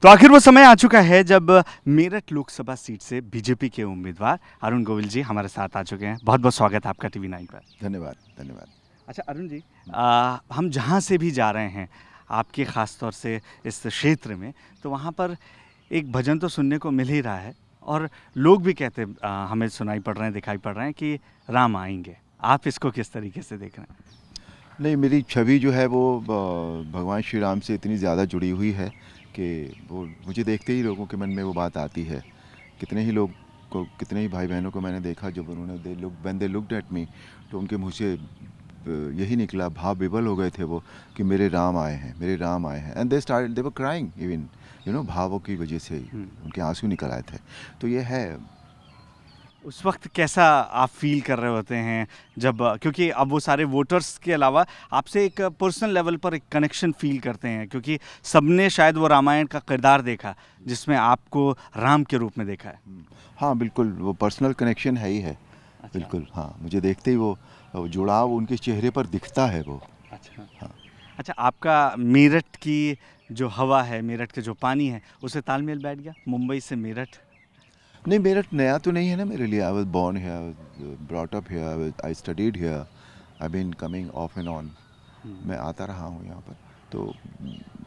तो आखिर वो समय आ चुका है जब मेरठ लोकसभा सीट से बीजेपी के उम्मीदवार अरुण गोविल जी हमारे साथ आ चुके हैं। बहुत बहुत स्वागत है आपका टीवी 9 पर। धन्यवाद धन्यवाद। अच्छा अरुण जी, हम जहाँ से भी जा रहे हैं आपके ख़ास तौर से इस क्षेत्र में, तो वहाँ पर एक भजन तो सुनने को मिल ही रहा है और लोग भी कहते हमें सुनाई पड़ रहे हैं, दिखाई पड़ रहे हैं कि राम आएंगे। आप इसको किस तरीके से देख रहे हैं? नहीं, मेरी छवि जो है वो भगवान श्री राम से इतनी ज़्यादा जुड़ी हुई है कि वो मुझे देखते ही लोगों के मन में वो बात आती है। कितने ही लोग को, कितने ही भाई बहनों को मैंने देखा जब उन्होंने दे लुक्ड एट मी, तो उनके मुँह से यही निकला, भाव विवल हो गए थे वो कि मेरे राम आए हैं, मेरे राम आए हैं। And they were crying even, भावों की वजह से उनके आंसू निकल आए थे। तो ये है। उस वक्त कैसा आप फील कर रहे होते हैं जब, क्योंकि अब वो सारे वोटर्स के अलावा आपसे एक पर्सनल लेवल पर एक कनेक्शन फील करते हैं, क्योंकि सबने शायद वो रामायण का किरदार देखा जिसमें आपको राम के रूप में देखा है। हाँ बिल्कुल, वो पर्सनल कनेक्शन है ही है। अच्छा। बिल्कुल हाँ, मुझे देखते ही वो जुड़ाव उनके चेहरे पर दिखता है वो। अच्छा। हाँ। अच्छा, आपका मेरठ की जो हवा है, मेरठ के जो पानी है, उससे तालमेल बैठ गया मुंबई से मेरठ? नहीं, मेरठ नया तो नहीं है ना मेरे लिए। I was born here, I was brought up here, I studied here, I been coming off and on. मैं आता रहा हूँ यहाँ पर, तो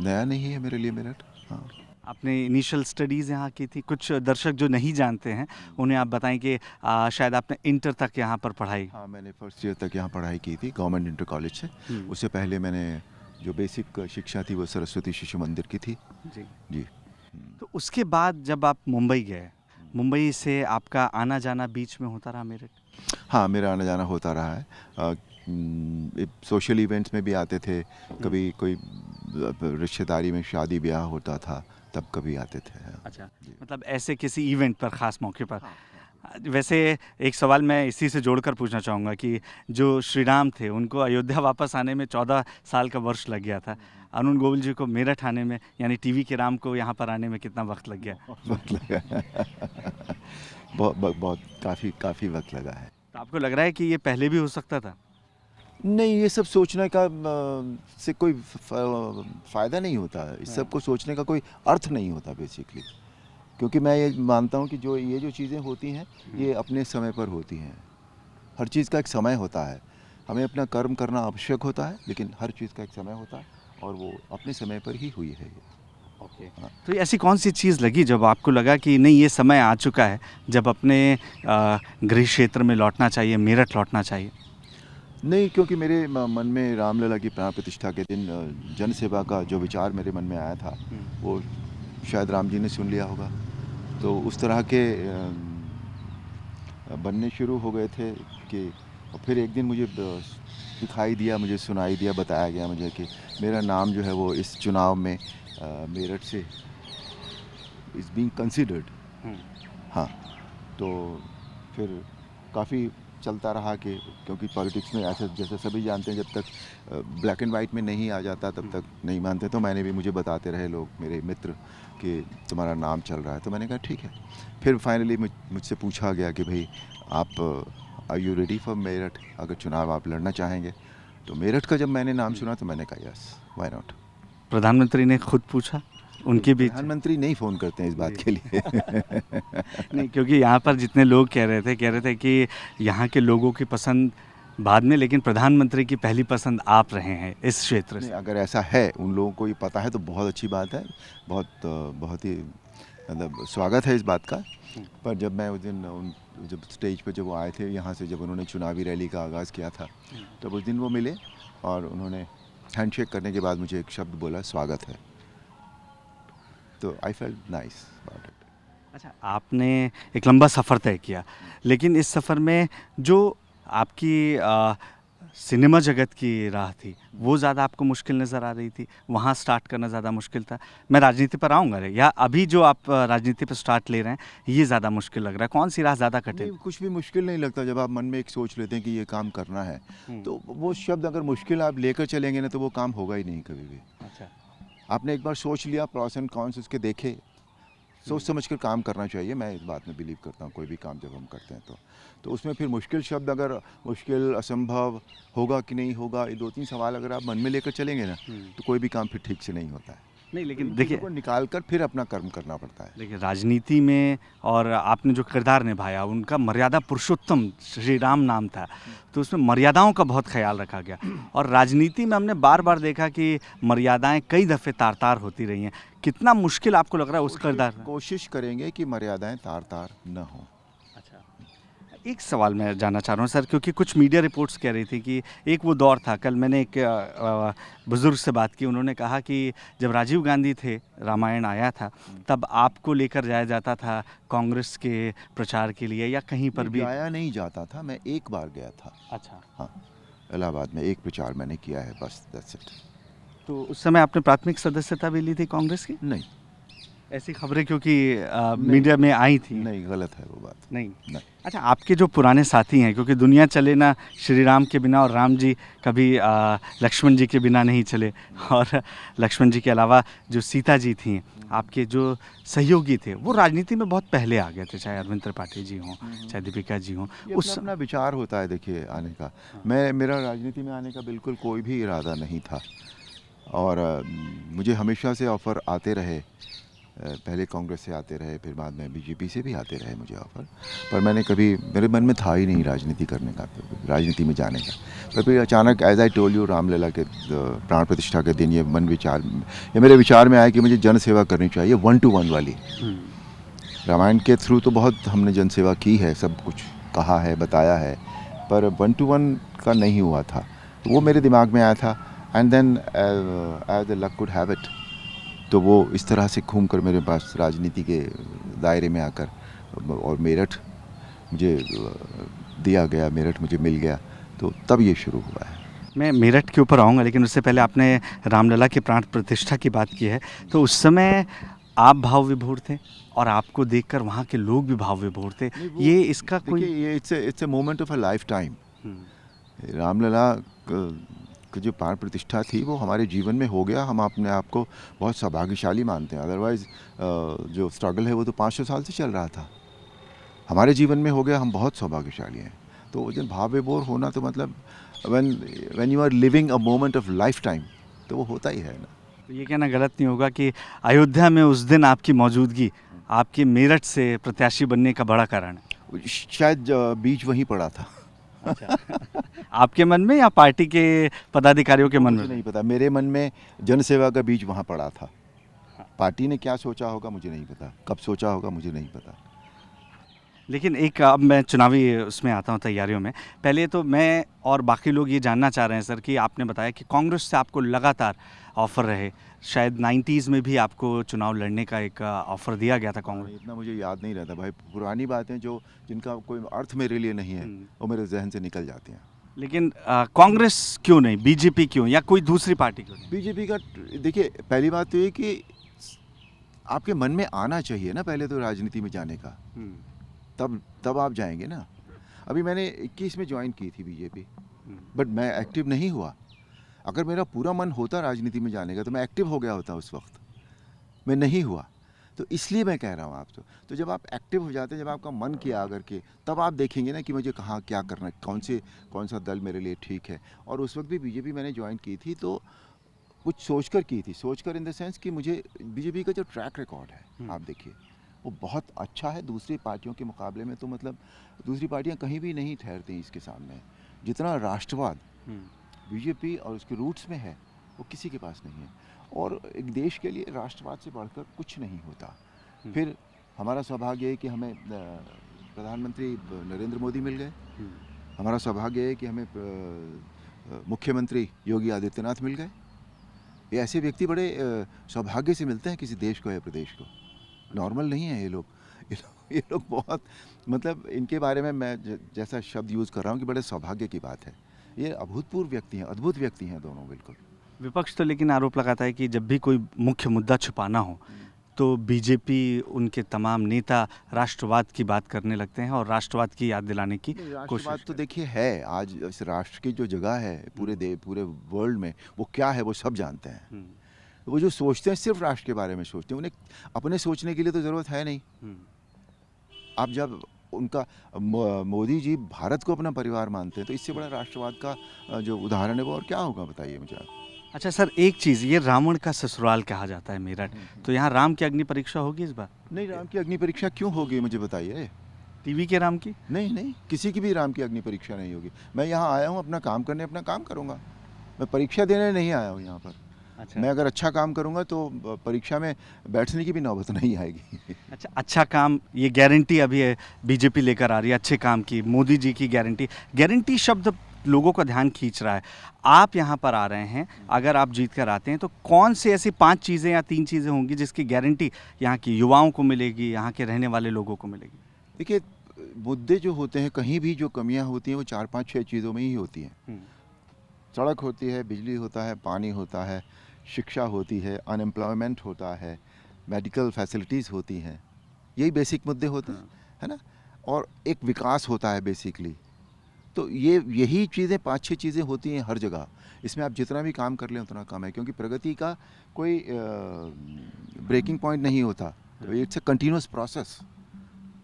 नया नहीं है मेरे लिए मेरठ। हाँ। आपने इनिशियल स्टडीज़ यहाँ की थी। कुछ दर्शक जो नहीं जानते हैं उन्हें आप बताएं कि शायद आपने इंटर तक यहाँ पर पढ़ाई। हाँ, मैंने फर्स्ट ईयर तक यहाँ पढ़ाई की थी गवर्नमेंट इंटर कॉलेज से। उससे पहले मैंने जो बेसिक शिक्षा थी वो सरस्वती शिशु मंदिर की थी। जी। जी। तो उसके बाद जब आप मुंबई गए, मुंबई से आपका आना जाना बीच में होता रहा मेरठ? हाँ, मेरा आना जाना होता रहा है। सोशल इवेंट्स में भी आते थे, कभी कोई रिश्तेदारी में शादी ब्याह होता था तब कभी आते थे। अच्छा, मतलब ऐसे किसी इवेंट पर, ख़ास मौके पर। वैसे एक सवाल मैं इसी से जोड़कर पूछना चाहूँगा कि जो श्री राम थे उनको अयोध्या वापस आने में 14 साल का वर्ष लग गया था। अरुण गोविल जी को मेरठ आने में, यानी टीवी के राम को यहाँ पर आने में कितना वक्त लग गया? वक्त लगा बहुत काफ़ी वक्त लगा है। तो आपको लग रहा है कि ये पहले भी हो सकता था? नहीं, ये सब सोचने का से कोई फ़ायदा नहीं होता है। इस सब को सोचने का कोई अर्थ नहीं होता बेसिकली। क्योंकि मैं ये मानता हूँ कि जो चीज़ें होती हैं ये अपने समय पर होती हैं। हर चीज़ का एक समय होता है। हमें अपना कर्म करना आवश्यक होता है, लेकिन हर चीज़ का एक समय होता है और वो अपने समय पर ही हुई है ये। ओके। हाँ। तो ऐसी कौन सी चीज़ लगी जब आपको लगा कि नहीं, ये समय आ चुका है जब अपने गृह क्षेत्र में लौटना चाहिए, मेरठ लौटना चाहिए? नहीं, क्योंकि मेरे मन में रामलला की प्राण प्रतिष्ठा के दिन जन सेवा का जो विचार मेरे मन में आया था वो शायद राम जी ने सुन लिया होगा। तो उस तरह के बनने शुरू हो गए थे कि फिर एक दिन मुझे दिखाई दिया, मुझे सुनाई दिया, बताया गया मुझे कि मेरा नाम जो है वो इस चुनाव में मेरठ से इज़ बीइंग कंसिडर्ड। हाँ, तो फिर काफ़ी चलता रहा कि क्योंकि पॉलिटिक्स में ऐसे जैसे सभी जानते हैं जब तक ब्लैक एंड वाइट में नहीं आ जाता तब तक नहीं मानते। तो मैंने भी, मुझे बताते रहे लोग, मेरे मित्र, कि तुम्हारा नाम चल रहा है। तो मैंने कहा ठीक है। फिर फाइनली मुझसे पूछा गया कि भाई आप are you ready for Meerut, अगर चुनाव आप लड़ना चाहेंगे? तो मेरठ का जब मैंने नाम सुना तो मैंने कहा यस, व्हाई नॉट। प्रधानमंत्री ने खुद पूछा? उनके भी प्रधानमंत्री नहीं फ़ोन करते हैं इस बात के लिए। नहीं, क्योंकि यहाँ पर जितने लोग कह रहे थे कि यहाँ के लोगों की पसंद बाद में, लेकिन प्रधानमंत्री की पहली पसंद आप रहे हैं इस क्षेत्र नहीं, से। अगर ऐसा है, उन लोगों को ये पता है तो बहुत अच्छी बात है। बहुत ही मतलब स्वागत है इस बात का। पर जब मैं उस दिन जब स्टेज पे जब वो आए थे यहाँ से, जब उन्होंने चुनावी रैली का आगाज़ किया था, तब उस दिन वो मिले और उन्होंने हैंडशेक करने के बाद मुझे एक शब्द बोला, स्वागत है। तो I felt nice about it. अच्छा, आपने एक लंबा सफ़र तय किया, लेकिन इस सफ़र में जो आपकी सिनेमा जगत की राह थी वो ज़्यादा आपको मुश्किल नज़र आ रही थी? वहाँ स्टार्ट करना ज़्यादा मुश्किल था? मैं राजनीति पर आऊँगा, या अभी जो आप राजनीति पर स्टार्ट ले रहे हैं ये ज़्यादा मुश्किल लग रहा है? कौन सी राह ज़्यादा कठिन? नहीं, कुछ भी मुश्किल नहीं लगता जब आप मन में एक सोच लेते हैं कि ये काम करना है। तो वो शब्द अगर मुश्किल आप लेकर चलेंगे ना तो वो काम होगा ही नहीं कभी भी। अच्छा। आपने एक बार सोच लिया, प्रॉस एंड कॉन्स उसके देखे, सोच समझ कर काम करना चाहिए। मैं इस बात में बिलीव करता हूँ, कोई भी काम जब हम करते हैं तो उसमें फिर मुश्किल शब्द, अगर मुश्किल, असंभव, होगा कि नहीं होगा, ये 2-3 सवाल अगर आप मन में लेकर चलेंगे ना तो कोई भी काम फिर ठीक से नहीं होता है। नहीं, तो लेकिन इन देखिए चीज़ों को निकाल कर फिर अपना कर्म करना पड़ता है। देखिए राजनीति में और आपने जो किरदार निभाया उनका मर्यादा पुरुषोत्तम श्री राम नाम था, तो उसमें मर्यादाओं का बहुत ख्याल रखा गया। और राजनीति में हमने बार बार देखा कि मर्यादाएं कई दफ़े तार तार होती रही हैं। कितना मुश्किल आपको लग रहा है उस किरदार में? कोशिश करेंगे कि मर्यादाएं तार तार न हों। अच्छा, एक सवाल मैं जानना चाह रहा हूँ सर, क्योंकि कुछ मीडिया रिपोर्ट्स कह रही थी कि एक वो दौर था, कल मैंने एक बुज़ुर्ग से बात की, उन्होंने कहा कि जब राजीव गांधी थे, रामायण आया था, तब आपको लेकर जाया जाता था कांग्रेस के प्रचार के लिए या कहीं पर भी? जाया नहीं जाता था, मैं एक बार गया था। अच्छा, हाँ, इलाहाबाद में एक प्रचार मैंने किया है, बस दैट्स इट। तो उस समय आपने प्राथमिक सदस्यता भी ली थी कांग्रेस की? नहीं, ऐसी खबरें क्योंकि नहीं, मीडिया में आई थी। नहीं, गलत है वो बात। नहीं। नहीं। अच्छा, आपके जो पुराने साथी हैं, क्योंकि दुनिया चले ना श्री राम के बिना, और राम जी कभी लक्ष्मण जी के बिना नहीं चले, और लक्ष्मण जी के अलावा जो सीता जी थी, आपके जो सहयोगी थे, वो राजनीति में बहुत पहले आ गए थे, चाहे अरविंद त्रिपाठी जी हों, चाहे दीपिका जी हों। ये उस अपना विचार होता है देखिए आने का। मेरा राजनीति में आने का बिल्कुल कोई भी इरादा नहीं था, और मुझे हमेशा से ऑफ़र आते रहे। पहले कांग्रेस से आते रहे, फिर बाद में बीजेपी से भी आते रहे मुझे ऑफ़र, पर मैंने कभी, मेरे मन में था ही नहीं राजनीति करने का, राजनीति में जाने का। पर फिर अचानक, as I told you, Ramlalla के प्राण प्रतिष्ठा के दिन ये मेरे विचार में आया कि मुझे जन सेवा करनी चाहिए, 1 to 1 वाली। रामायण के थ्रू तो बहुत हमने जन सेवा की है, सब कुछ कहा है, बताया है, पर 1 to 1 का नहीं हुआ था। तो वो मेरे दिमाग में आया था, and then as the luck could have it, तो वो इस तरह से घूम कर मेरे पास राजनीति के दायरे में आकर, और मेरठ मुझे दिया गया, मेरठ मुझे मिल गया, तो तब ये शुरू हुआ है। मैं मेरठ के ऊपर आऊँगा, लेकिन उससे पहले आपने रामलला की प्राण प्रतिष्ठा की बात की है, तो उस समय आप भाव विभोर थे और आपको देखकर वहाँ के लोग भी भाव विभोर थे। ये इसका कोई देखिए, ये it's a moment of a lifetime. Ramlalla की जो प्राण प्रतिष्ठा थी वो हमारे जीवन में हो गया, हम अपने आप को बहुत सौभाग्यशाली मानते हैं। अदरवाइज़ जो स्ट्रगल है वो तो 500 साल से चल रहा था, हमारे जीवन में हो गया, हम बहुत सौभाग्यशाली हैं। तो उस दिन भाव विभोर होना तो मतलब when you are living a moment of lifetime, तो वो होता ही है ना। तो ये कहना गलत नहीं होगा कि अयोध्या में उस दिन आपकी मौजूदगी आपके मेरठ से प्रत्याशी बनने का बड़ा कारण है? शायद बीज वहीं पड़ा था। अच्छा। आपके मन में या पार्टी के पदाधिकारियों के मन मुझे में? नहीं पता, मेरे मन में जनसेवा का बीज वहाँ पड़ा था। पार्टी ने क्या सोचा होगा मुझे नहीं पता, कब सोचा होगा मुझे नहीं पता। लेकिन एक, अब मैं चुनावी उसमें आता हूँ, तैयारियों में। पहले तो मैं और बाकी लोग ये जानना चाह रहे हैं सर कि आपने बताया कि कांग्रेस से आपको लगातार ऑफ़र रहे, शायद 90s में भी आपको चुनाव लड़ने का एक ऑफ़र दिया गया था कांग्रेस। इतना मुझे याद नहीं रहता भाई, पुरानी बातें जो जिनका कोई अर्थ मेरे लिए नहीं है वो मेरे जहन से निकल जाती हैं। लेकिन कांग्रेस क्यों नहीं, बीजेपी क्यों, या कोई दूसरी पार्टी क्यों नहीं? बीजेपी का, देखिए पहली बात तो ये कि आपके मन में आना चाहिए ना पहले तो राजनीति में जाने का, तब आप जाएंगे ना। अभी मैंने 21 में ज्वाइन की थी बीजेपी, बट मैं एक्टिव नहीं हुआ। अगर मेरा पूरा मन होता राजनीति में जाने का तो मैं एक्टिव हो गया होता उस वक्त, मैं नहीं हुआ। तो इसलिए मैं कह रहा हूँ आपको, तो जब आप एक्टिव हो जाते हैं, जब आपका मन किया अगर के, तब आप देखेंगे ना कि मुझे कहाँ क्या करना है, कौन सा दल मेरे लिए ठीक है। और उस वक्त भी बीजेपी मैंने ज्वाइन की थी तो कुछ सोचकर की थी, सोचकर इन द सेंस कि मुझे बीजेपी का जो ट्रैक रिकॉर्ड है आप देखिए वो बहुत अच्छा है दूसरी पार्टियों के मुकाबले में। तो मतलब दूसरी पार्टियां कहीं भी नहीं ठहरती इसके सामने। जितना राष्ट्रवाद बीजेपी और उसके रूट्स में है वो किसी के पास नहीं है, और एक देश के लिए राष्ट्रवाद से बढ़कर कुछ नहीं होता। फिर हमारा सौभाग्य है कि हमें प्रधानमंत्री नरेंद्र मोदी मिल गए, हमारा सौभाग्य है कि हमें मुख्यमंत्री योगी आदित्यनाथ मिल गए। ये ऐसे व्यक्ति बड़े सौभाग्य से मिलते हैं किसी देश को या प्रदेश को, नॉर्मल नहीं है ये लोग बहुत, मतलब इनके बारे में मैं जैसा शब्द यूज़ कर रहा हूँ कि बड़े सौभाग्य की बात है। ये अभूतपूर्व व्यक्ति हैं, अद्भुत व्यक्ति हैं दोनों, बिल्कुल। विपक्ष तो लेकिन आरोप लगाता है कि जब भी कोई मुख्य मुद्दा छुपाना हो तो बीजेपी, उनके तमाम नेता राष्ट्रवाद की बात करने लगते हैं और राष्ट्रवाद की याद दिलाने की राष्ट्रवाद कोशिश तो देखिए है, आज इस राष्ट्र की जो जगह है पूरे वर्ल्ड में वो क्या है वो सब जानते हैं। वो जो सोचते हैं सिर्फ राष्ट्र के बारे में सोचते हैं, उन्हें अपने सोचने के लिए तो ज़रूरत है नहीं। आप जब उनका मोदी जी भारत को अपना परिवार मानते हैं तो इससे बड़ा राष्ट्रवाद का जो उदाहरण है वो और क्या होगा बताइए मुझे आप। अच्छा सर, एक चीज़, ये रावण का ससुराल कहा जाता है मेरठ, तो यहाँ राम की अग्नि परीक्षा होगी इस बार? नहीं, राम की अग्नि परीक्षा क्यों होगी मुझे बताइए? टीवी के राम की? नहीं, नहीं, किसी की भी राम की अग्नि परीक्षा नहीं होगी। मैं यहाँ आया हूँ अपना काम करने, अपना काम करूँगा। मैं परीक्षा देने नहीं आया हूँ यहाँ पर। अच्छा। मैं अगर अच्छा काम करूँगा तो परीक्षा में बैठने की भी नौबत नहीं आएगी। अच्छा, अच्छा काम, ये गारंटी अभी है बीजेपी लेकर आ रही है अच्छे काम की, मोदी जी की गारंटी। गारंटी शब्द लोगों का ध्यान खींच रहा है। आप यहाँ पर आ रहे हैं, अगर आप जीत कर आते हैं तो कौन सी ऐसी 5 चीज़ें या 3 चीज़ें होंगी जिसकी गारंटी यहाँ की युवाओं को मिलेगी, यहाँ के रहने वाले लोगों को मिलेगी? देखिए, मुद्दे जो होते हैं, कहीं भी जो कमियाँ होती हैं वो 4, 5, 6 चीज़ों में ही होती हैं। सड़क होती है, बिजली होता है, पानी होता है, शिक्षा होती है, अनएम्प्लॉयमेंट होता है, मेडिकल फैसिलिटीज़ होती हैं। यही बेसिक मुद्दे होते हैं, है ना? और एक विकास होता है बेसिकली। तो यही चीज़ें 5-6 चीज़ें होती हैं हर जगह। इसमें आप जितना भी काम कर लें उतना कम है, क्योंकि प्रगति का कोई ब्रेकिंग पॉइंट नहीं होता। तो इट्स अ कंटिन्यूअस प्रोसेस।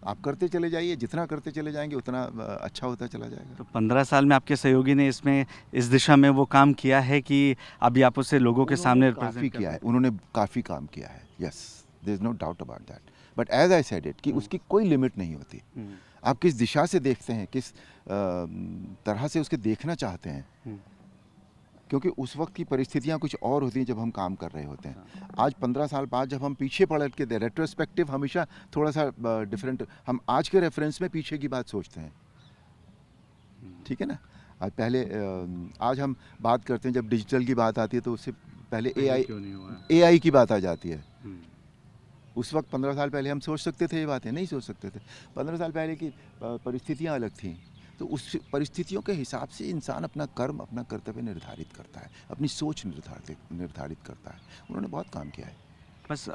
आप करते चले जाइए, जितना करते चले जाएंगे उतना अच्छा होता चला जाएगा। तो 15 साल में आपके सहयोगी ने इसमें, इस दिशा में वो काम किया है कि अभी आप उसे लोगों के सामने काफ़ी रिप्रेजेंट किया है, उन्होंने काफ़ी काम किया है। Yes, there is no doubt about that. But as I said it कि उसकी कोई लिमिट नहीं होती। आप किस दिशा से देखते हैं, किस तरह से उसके देखना चाहते हैं, क्योंकि उस वक्त की परिस्थितियाँ कुछ और होती हैं जब हम काम कर रहे होते हैं। आज 15 साल बाद जब हम पीछे पलट के दे, रेट्रोस्पेक्टिव हमेशा थोड़ा सा डिफरेंट, हम आज के रेफरेंस में पीछे की बात सोचते हैं, ठीक है ना? आज पहले आज हम बात करते हैं, जब डिजिटल की बात आती है तो उससे पहले एआई की बात आ जाती है। उस वक्त 15 साल पहले हम सोच सकते थे ये बातें? नहीं सोच सकते थे। 15 साल पहले की परिस्थितियाँ अलग थीं, तो उस परिस्थितियों के हिसाब से इंसान अपना कर्म, अपना कर्तव्य निर्धारित करता है, अपनी सोच निर्धारित करता है। उन्होंने बहुत काम किया है। बस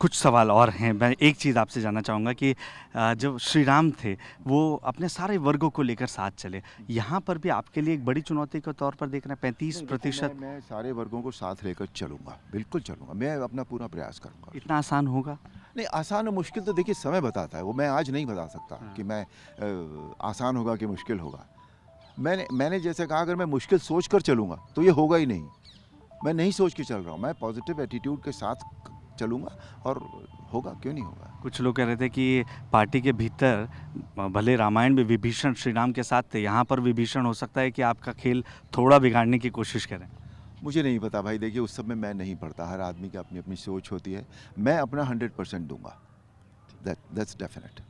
कुछ सवाल और हैं। मैं एक चीज़ आपसे जानना चाहूँगा कि जो श्री राम थे वो अपने सारे वर्गों को लेकर साथ चले, यहाँ पर भी आपके लिए एक बड़ी चुनौती के तौर पर देख रहे हैं? 35%। मैं सारे वर्गों को साथ लेकर चलूँगा, बिल्कुल चलूँगा। मैं अपना पूरा प्रयास करूँगा। इतना आसान होगा? नहीं, आसान और मुश्किल तो देखिए समय बताता है, वो मैं आज नहीं बता सकता कि मैं आसान होगा कि मुश्किल होगा। मैंने जैसे कहा, अगर मैं मुश्किल सोच कर चलूँगा तो ये होगा ही नहीं। मैं नहीं सोच के चल रहा हूँ, मैं पॉजिटिव एटीट्यूड के साथ चलूँगा और होगा, क्यों नहीं होगा। कुछ लोग कह रहे थे कि पार्टी के भीतर भले रामायण में विभीषण श्री राम के साथ थे, यहाँ पर विभीषण हो सकता है कि आपका खेल थोड़ा बिगाड़ने की कोशिश करें। मुझे नहीं पता भाई, देखिए उस सब में मैं नहीं पढ़ता। हर आदमी की अपनी अपनी सोच होती है। मैं अपना 100% दूंगा, दैट्स डेफिनेट।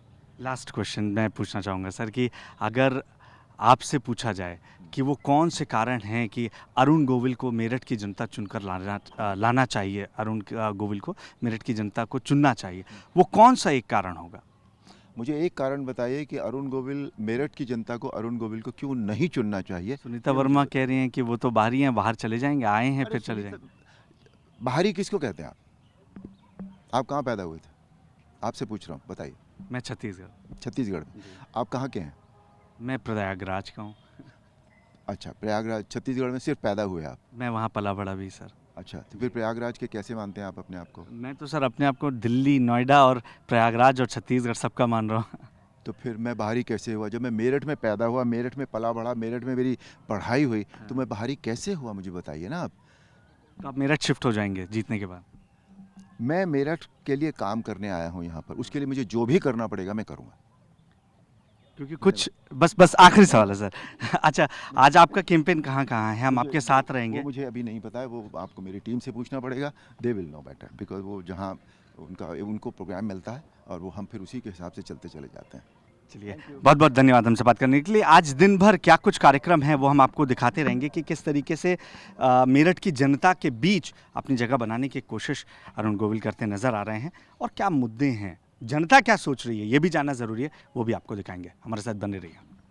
लास्ट क्वेश्चन मैं पूछना चाहूँगा सर कि अगर आपसे पूछा जाए कि वो कौन से कारण हैं कि अरुण गोविल को मेरठ की जनता चुनकर लाना चाहिए, अरुण गोविल को मेरठ की जनता को चुनना चाहिए, वो कौन सा एक कारण होगा? मुझे एक कारण बताइए कि अरुण गोविल, मेरठ की जनता को अरुण गोविल को क्यों नहीं चुनना चाहिए। सुनीता वर्मा कह रही हैं कि वो तो बाहरी हैं, बाहर चले जाएंगे, आए हैं फिर चले जाएंगे। बाहरी किसको कहते हैं आप कहाँ पैदा हुए थे? आपसे पूछ रहा हूँ, बताइए। मैं छत्तीसगढ़। छत्तीसगढ़ में? आप कहाँ के हैं? मैं प्रयागराज का हूँ। अच्छा, प्रयागराज, छत्तीसगढ़ में सिर्फ पैदा हुए आप? मैं वहाँ पला बड़ा भी सर। अच्छा, तो फिर प्रयागराज के कैसे मानते हैं आप अपने आप को? मैं तो सर अपने आप को दिल्ली, नोएडा और प्रयागराज और छत्तीसगढ़ सबका मान रहा हूँ। तो फिर मैं बाहरी कैसे हुआ? जब मैं मेरठ में पैदा हुआ, मेरठ में पला बड़ा, मेरठ में मेरी पढ़ाई हुई, तो मैं बाहरी कैसे हुआ, मुझे बताइए ना आप। तो आप मेरठ शिफ्ट हो जाएंगे जीतने के बाद? मैं मेरठ के लिए काम करने आया हूँ यहाँ पर, उसके लिए मुझे जो भी करना पड़ेगा मैं करूँगा। क्योंकि कुछ बस आखिरी सवाल है सर। अच्छा, आज आपका कैंपेन कहाँ है? हम आपके साथ रहेंगे। वो मुझे अभी नहीं पता है, वो आपको मेरी टीम से पूछना पड़ेगा। They will know better, because वो जहाँ उनको प्रोग्राम मिलता है और वो हम फिर उसी के हिसाब से चलते चले जाते हैं। चलिए, बहुत बहुत धन्यवाद हमसे बात करने के लिए। आज दिन भर क्या कुछ कार्यक्रम है वो हम आपको दिखाते रहेंगे कि किस तरीके से मेरठ की जनता के बीच अपनी जगह बनाने की कोशिश अरुण गोविल करते नजर आ रहे हैं, और क्या मुद्दे हैं, जनता क्या सोच रही है, ये भी जानना ज़रूरी है, वो भी आपको दिखाएंगे। हमारे साथ बने रहिए।